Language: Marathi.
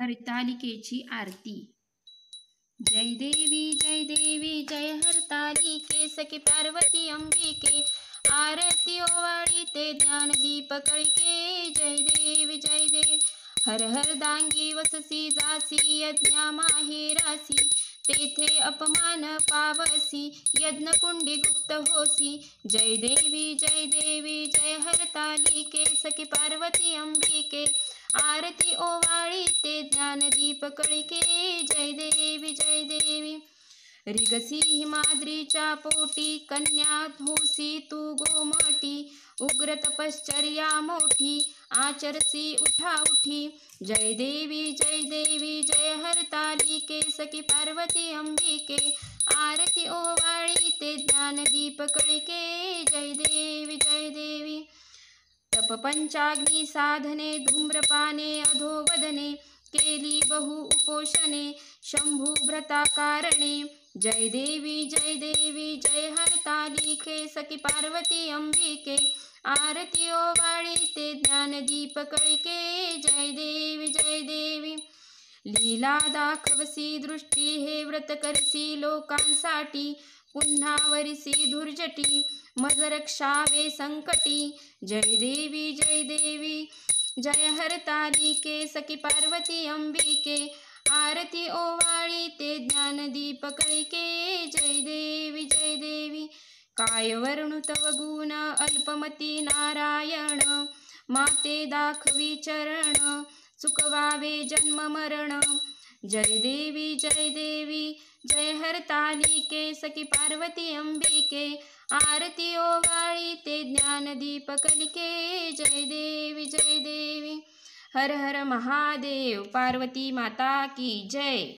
हरतालिकेची आरती। जय देवी जय हरतालिके सखी पार्वती अंबिके, आरती ओवाळीते ज्ञानदीप कळके। जय देवी हर हर दांगी वससी जासी, यज्ञा माहेरासी तेथे अपमान पावसी, यज्ञकुंडी गुप्त होसी। जय देवी जय हरतालिके सखी पार्वती अंबिके, आरती ओवाळीते ज्ञानदीप कळके। जय देवी रिगसी हिमाद्रीच्या पोटी, कन्या होसी तू गोमटी, उग्र तपश्चर्या मोठी आचरसी उठाउठी। जय देवी जय हरतालिके सखी पार्वती अंबिके, आरती ओवाळीते ज्ञानदीप कळके। जय देवी तप पंचाग्नी साधने, धूम्रपाने अधोवदने केली बहु उपोषणे, शंभू व्रता कारणे। जय देवी जय हरतालिके सखी पार्वती अंबिके, आरती ओवाळीते ज्ञानदीप कळके। जय देवी लीला दाखवसी दृष्टी, हे व्रत करसी लोकांसाठी, पुन्हा वरिसी धुर्जटी मज रक्षावे संकटी। जय देवी जय हरतालिके सखी पार्वती अंबिके, आरती ओवाळीते ज्ञानदीप कळके। जय देवी काय वर्णु तव गुण अल्पमती नारायण, माते दाखवी चरण चुकवावे जन्म मरण। जय देवी जय हरतालिके सखी पार्वती अंबिके, आरती ओवाळीते ज्ञानदीप कळके। जय देवी हर हर महादेव, पार्वती माता की जय।